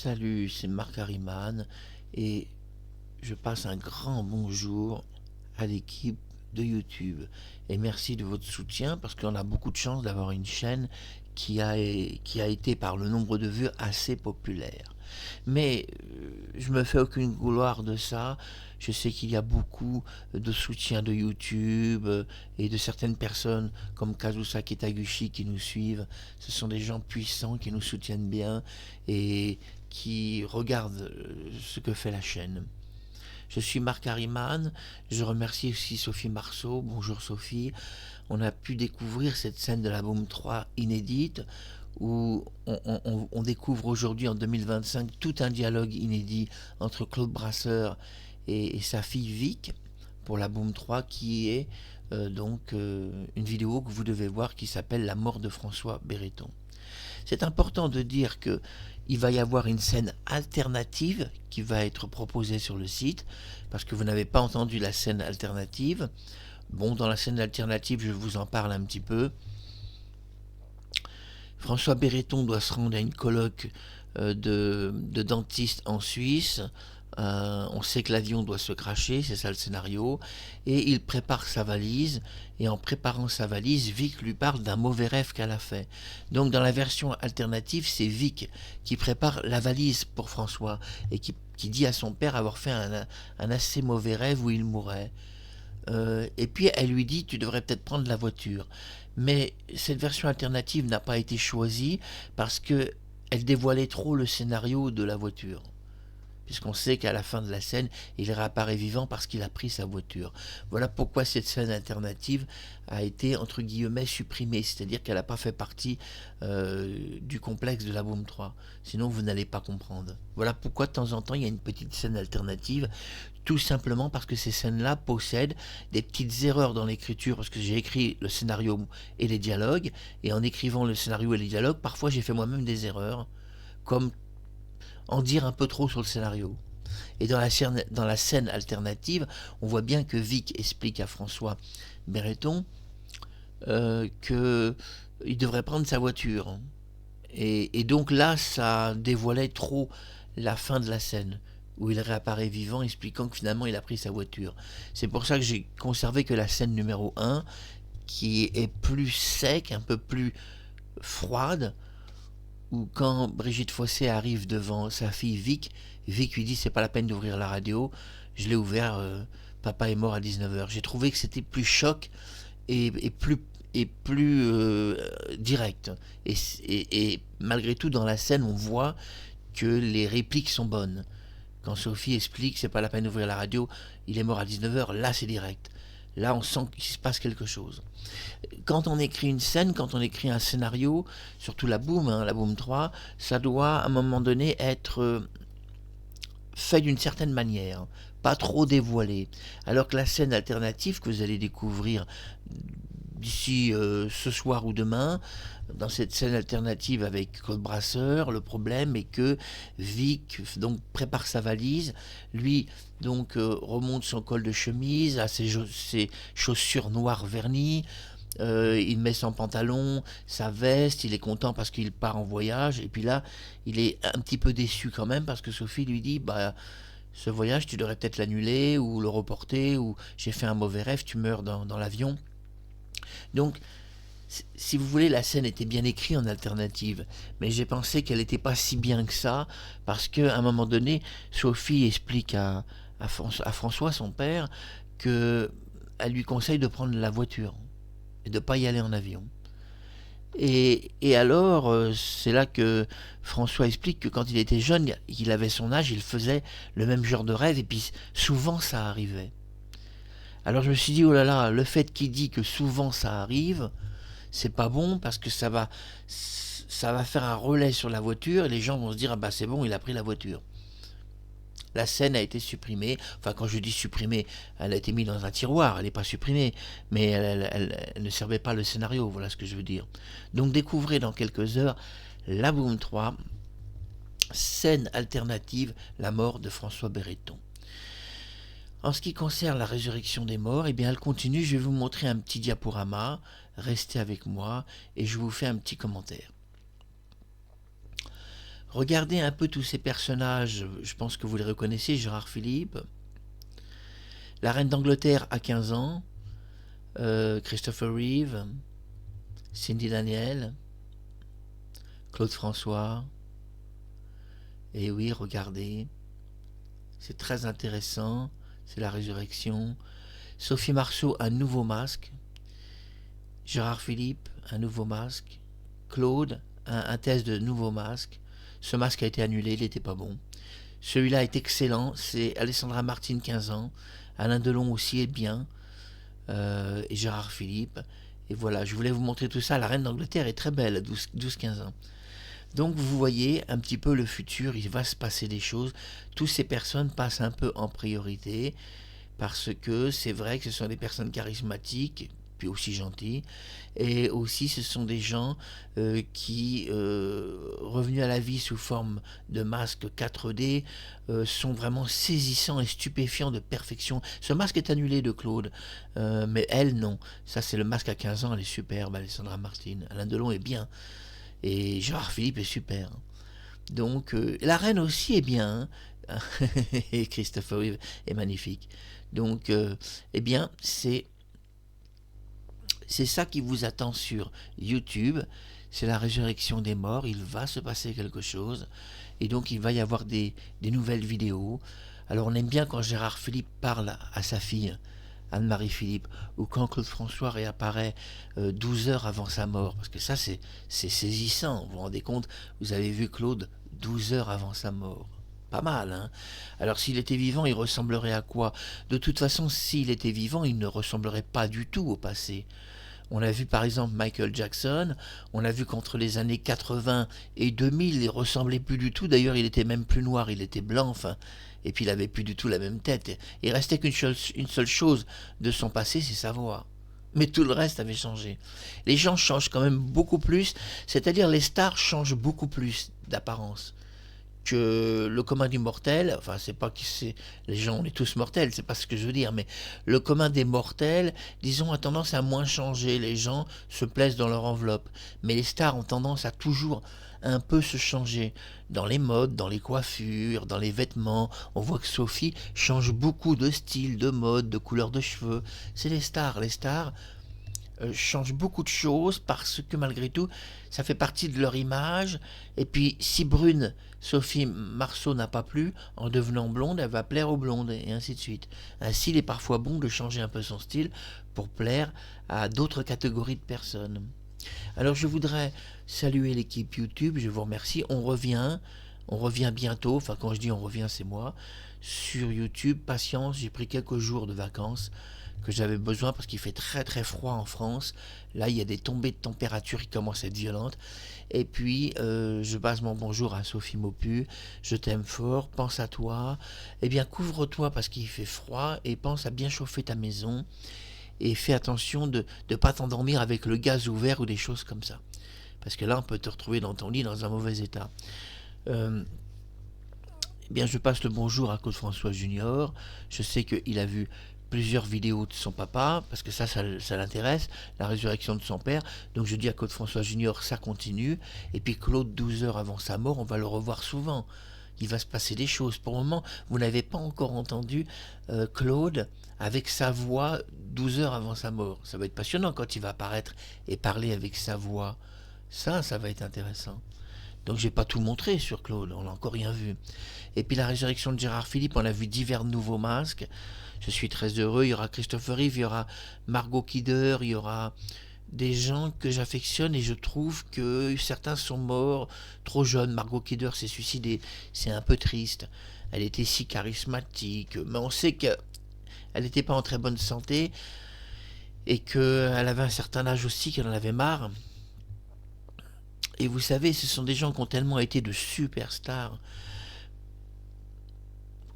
Salut, c'est Marc Harriman et je passe un grand bonjour à l'équipe de YouTube. Et merci de votre soutien parce qu'on a beaucoup de chance d'avoir une chaîne qui a été par le nombre de vues assez populaire. Mais je me fais aucune gloire de ça. Je sais qu'il y a beaucoup de soutien de YouTube et de certaines personnes comme Kazusa Kitaguchi qui nous suivent. Ce sont des gens puissants qui nous soutiennent bien et qui regardent ce que fait la chaîne. Je suis Marc Harriman, je remercie aussi Sophie Marceau. Bonjour Sophie. On a pu découvrir cette scène de la Boom 3 inédite où on découvre aujourd'hui en 2025 tout un dialogue inédit entre Claude Brasseur et sa fille Vic pour la Boom 3 qui est une vidéo que vous devez voir qui s'appelle La mort de François Béreton. C'est important de dire que il va y avoir une scène alternative qui va être proposée sur le site, parce que vous n'avez pas entendu la scène alternative. Bon, dans la scène alternative, je vous en parle un petit peu. François Béreton doit se rendre à une colloque de dentistes en Suisse. On sait que l'avion doit se cracher, c'est ça le scénario, et il prépare sa valise, et en préparant sa valise, Vic lui parle d'un mauvais rêve qu'elle a fait. Donc dans la version alternative, c'est Vic qui prépare la valise pour François, et qui dit à son père avoir fait un assez mauvais rêve où il mourrait. Et puis elle lui dit tu devrais peut-être prendre la voiture. Mais cette version alternative n'a pas été choisie parce que elle dévoilait trop le scénario de la voiture. Puisqu'on sait qu'à la fin de la scène, il réapparaît vivant parce qu'il a pris sa voiture. Voilà pourquoi cette scène alternative a été, entre guillemets, supprimée, c'est-à-dire qu'elle n'a pas fait partie du complexe de la Boom 3. Sinon, vous n'allez pas comprendre. Voilà pourquoi, de temps en temps, il y a une petite scène alternative, tout simplement parce que ces scènes-là possèdent des petites erreurs dans l'écriture, parce que j'ai écrit le scénario et les dialogues, et en écrivant le scénario et les dialogues, parfois j'ai fait moi-même des erreurs, comme en dire un peu trop sur le scénario. Et dans la scène alternative, on voit bien que Vic explique à François Béreton qu'il devrait prendre sa voiture. Et donc là, ça dévoilait trop la fin de la scène, où il réapparaît vivant, expliquant que finalement il a pris sa voiture. C'est pour ça que j'ai conservé que la scène numéro 1, qui est plus sec, un peu plus froide, où quand Brigitte Fossé arrive devant sa fille Vic, Vic lui dit c'est pas la peine d'ouvrir la radio, je l'ai ouvert, papa est mort à 19h. J'ai trouvé que c'était plus choc et plus direct. Et malgré tout, dans la scène, on voit que les répliques sont bonnes. Quand Sophie explique c'est pas la peine d'ouvrir la radio, il est mort à 19h, là c'est direct. Là, on sent qu'il se passe quelque chose. Quand on écrit une scène, quand on écrit un scénario, surtout la Boom 3, ça doit à un moment donné être fait d'une certaine manière, pas trop dévoilé. Alors que la scène alternative que vous allez découvrir d'ici ce soir ou demain, dans cette scène alternative avec Claude Brasseur, le problème est que Vic donc prépare sa valise, lui donc remonte son col de chemise, a ses chaussures noires vernies, il met son pantalon, sa veste, il est content parce qu'il part en voyage, et puis là, il est un petit peu déçu quand même parce que Sophie lui dit, bah, ce voyage, tu devrais peut-être l'annuler ou le reporter, ou j'ai fait un mauvais rêve, tu meurs dans l'avion. Donc, si vous voulez, la scène était bien écrite en alternative, mais j'ai pensé qu'elle n'était pas si bien que ça, parce qu'à un moment donné, Sophie explique à François, son père, qu'elle lui conseille de prendre la voiture et de ne pas y aller en avion. Et alors, c'est là que François explique que quand il était jeune, il avait son âge, il faisait le même genre de rêve, et puis souvent ça arrivait. Alors je me suis dit, oh là là, le fait qu'il dit que souvent ça arrive, c'est pas bon, parce que ça va faire un relais sur la voiture, et les gens vont se dire, ah bah c'est bon, il a pris la voiture. La scène a été supprimée. Enfin, quand je dis supprimée, elle a été mise dans un tiroir, elle n'est pas supprimée, mais elle ne servait pas le scénario, voilà ce que je veux dire. Donc découvrez dans quelques heures la Boom 3, scène alternative, la mort de François Béreton. En ce qui concerne la résurrection des morts, eh bien elle continue, je vais vous montrer un petit diaporama, restez avec moi et je vous fais un petit commentaire. Regardez un peu tous ces personnages, je pense que vous les reconnaissez, Gérard Philippe, la reine d'Angleterre à 15 ans, Christopher Reeve, Cindy Daniel, Claude François. Et oui, regardez, c'est très intéressant, c'est la résurrection. Sophie Marceau, un nouveau masque. Gérard Philippe, un nouveau masque. Claude, un test de nouveau masque. Ce masque a été annulé, il n'était pas bon. Celui-là est excellent, c'est Alessandra Martine, 15 ans. Alain Delon aussi est bien. Et Gérard Philippe. Et voilà, je voulais vous montrer tout ça. La reine d'Angleterre est très belle, 12-15 ans. Donc vous voyez un petit peu le futur, il va se passer des choses. Toutes ces personnes passent un peu en priorité parce que c'est vrai que ce sont des personnes charismatiques, puis aussi gentilles, et aussi ce sont des gens qui, revenus à la vie sous forme de masques 4D, sont vraiment saisissants et stupéfiants de perfection. Ce masque est annulé de Claude, mais elle non. Ça c'est le masque à 15 ans, elle est superbe, Alessandra Martine. Alain Delon est bien. Et Gérard Philippe est super. Donc, la reine aussi est bien. Hein. Et Christopher Reeve est magnifique. Donc, eh bien, c'est ça qui vous attend sur YouTube. C'est la résurrection des morts. Il va se passer quelque chose. Et donc, il va y avoir des nouvelles vidéos. Alors, on aime bien quand Gérard Philippe parle à sa fille, Anne-Marie Philippe, ou quand Claude François réapparaît 12 heures avant sa mort, parce que ça c'est saisissant, vous vous rendez compte, vous avez vu Claude 12 heures avant sa mort. Pas mal, hein. Alors s'il était vivant, il ressemblerait à quoi? De toute façon, s'il était vivant, il ne ressemblerait pas du tout au passé. On a vu par exemple Michael Jackson, on a vu qu'entre les années 80 et 2000, il ressemblait plus du tout, d'ailleurs il était même plus noir, il était blanc, enfin, et puis il avait plus du tout la même tête. Il restait une seule chose de son passé, c'est sa voix. Mais tout le reste avait changé. Les gens changent quand même beaucoup plus, c'est-à-dire les stars changent beaucoup plus d'apparence que le commun des mortels, enfin c'est pas que c'est les gens, on est tous mortels, c'est pas ce que je veux dire, mais le commun des mortels, disons, a tendance à moins changer, les gens se plaisent dans leur enveloppe, mais les stars ont tendance à toujours un peu se changer dans les modes, dans les coiffures, dans les vêtements. On voit que Sophie change beaucoup de style, de mode, de couleur de cheveux. C'est les stars, changent beaucoup de choses parce que malgré tout, ça fait partie de leur image. Et puis, si brune, Sophie Marceau n'a pas plu, en devenant blonde, elle va plaire aux blondes, et ainsi de suite. Ainsi, il est parfois bon de changer un peu son style pour plaire à d'autres catégories de personnes. Alors, je voudrais saluer l'équipe YouTube, je vous remercie. On revient bientôt, enfin quand je dis on revient, c'est moi, sur YouTube. Patience, j'ai pris quelques jours de vacances que j'avais besoin parce qu'il fait très très froid en France. Là, il y a des tombées de température qui commencent à être violentes. Et puis, je passe mon bonjour à Sophie Maupu. Je t'aime fort, pense à toi. Eh bien, couvre-toi parce qu'il fait froid et pense à bien chauffer ta maison. Et fais attention de ne pas t'endormir avec le gaz ouvert ou des choses comme ça. Parce que là, on peut te retrouver dans ton lit dans un mauvais état. Eh bien, je passe le bonjour à Claude François Junior. Je sais qu'il a vu plusieurs vidéos de son papa, parce que ça l'intéresse, la résurrection de son père. Donc je dis à Claude François Junior, ça continue. Et puis Claude, 12 heures avant sa mort, on va le revoir souvent. Il va se passer des choses. Pour le moment, vous n'avez pas encore entendu Claude avec sa voix 12 heures avant sa mort. Ça va être passionnant quand il va apparaître et parler avec sa voix. Ça va être intéressant. Donc j'ai pas tout montré sur Claude, on n'a encore rien vu. Et puis la résurrection de Gérard Philippe, on a vu divers nouveaux masques. Je suis très heureux, il y aura Christopher Reeve, il y aura Margot Kidder, il y aura des gens que j'affectionne et je trouve que certains sont morts trop jeunes. Margot Kidder s'est suicidée, c'est un peu triste. Elle était si charismatique, mais on sait qu'elle n'était pas en très bonne santé et qu'elle avait un certain âge aussi, qu'elle en avait marre. Et vous savez, ce sont des gens qui ont tellement été de superstars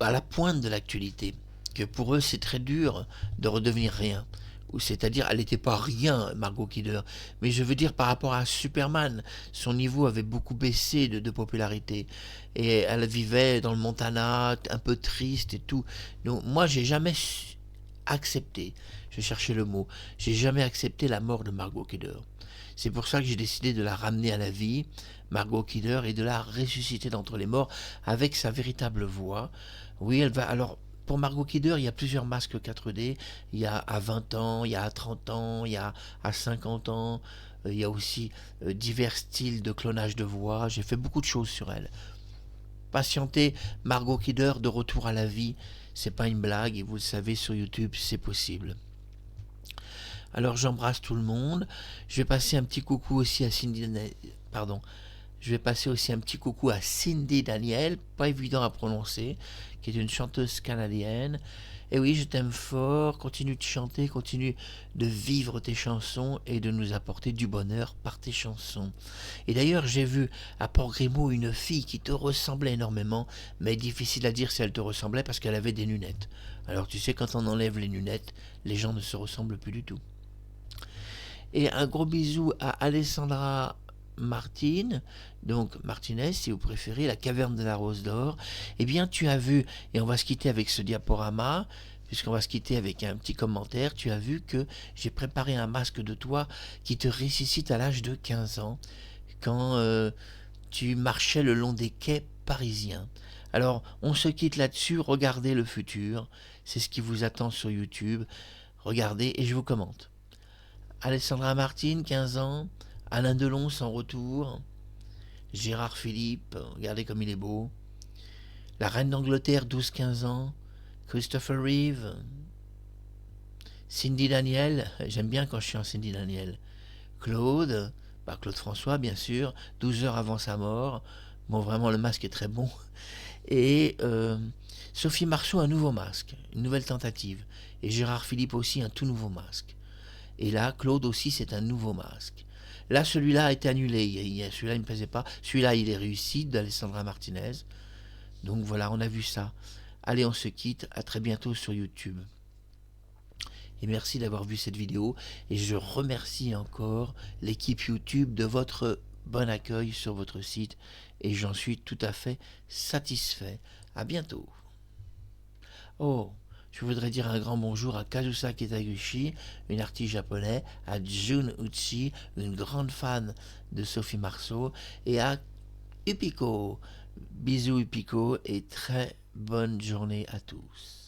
à la pointe de l'actualité que pour eux c'est très dur de redevenir rien. Ou c'est-à-dire, elle n'était pas rien, Margot Kidder. Mais je veux dire, par rapport à Superman, son niveau avait beaucoup baissé de popularité. Et elle vivait dans le Montana, un peu triste et tout. Donc moi, j'ai jamais accepté, je cherchais le mot, j'ai jamais accepté la mort de Margot Kidder. C'est pour ça que j'ai décidé de la ramener à la vie, Margot Kidder, et de la ressusciter d'entre les morts avec sa véritable voix. Oui, elle va... Alors, pour Margot Kidder, il y a plusieurs masques 4D. Il y a à 20 ans, il y a à 30 ans, il y a à 50 ans. Il y a aussi divers styles de clonage de voix. J'ai fait beaucoup de choses sur elle. Patienter Margot Kidder de retour à la vie, c'est pas une blague et vous le savez sur YouTube, c'est possible. Alors j'embrasse tout le monde. Je vais passer un petit coucou aussi à Pardon. Je vais passer aussi un petit coucou à Cindy Daniel, pas évident à prononcer, qui est une chanteuse canadienne. Et oui, je t'aime fort, continue de chanter, continue de vivre tes chansons et de nous apporter du bonheur par tes chansons. Et d'ailleurs, j'ai vu à Port-Grimaud une fille qui te ressemblait énormément, mais difficile à dire si elle te ressemblait parce qu'elle avait des lunettes. Alors tu sais, quand on enlève les lunettes, les gens ne se ressemblent plus du tout. Et un gros bisou à Alessandra Martine, donc Martinez si vous préférez, la caverne de la Rose d'Or. Eh bien tu as vu, et on va se quitter avec ce diaporama, puisqu'on va se quitter avec un petit commentaire, tu as vu que j'ai préparé un masque de toi qui te ressuscite à l'âge de 15 ans, quand tu marchais le long des quais parisiens. Alors on se quitte là-dessus, regardez le futur, c'est ce qui vous attend sur YouTube, regardez et je vous commente. Alessandra Martine, 15 ans. Alain Delon, sans retour. Gérard Philippe, regardez comme il est beau. La reine d'Angleterre, 12-15 ans. Christopher Reeve. Cindy Daniel, j'aime bien quand je suis en Cindy Daniel. Claude, Claude François, bien sûr, 12 heures avant sa mort. Bon, vraiment, le masque est très bon. Et Sophie Marceau, un nouveau masque, une nouvelle tentative. Et Gérard Philippe aussi, un tout nouveau masque. Et là, Claude aussi, c'est un nouveau masque. Là, celui-là a été annulé. Celui-là, il ne me plaisait pas. Celui-là, il est réussi, d'Alessandra Martinez. Donc voilà, on a vu ça. Allez, on se quitte. À très bientôt sur YouTube. Et merci d'avoir vu cette vidéo. Et je remercie encore l'équipe YouTube de votre bon accueil sur votre site. Et j'en suis tout à fait satisfait. À bientôt. Oh, je voudrais dire un grand bonjour à Kazusa Kitaguchi, une artiste japonaise, à Jun Uchi, une grande fan de Sophie Marceau, et à Upiko. Bisous Upiko et très bonne journée à tous.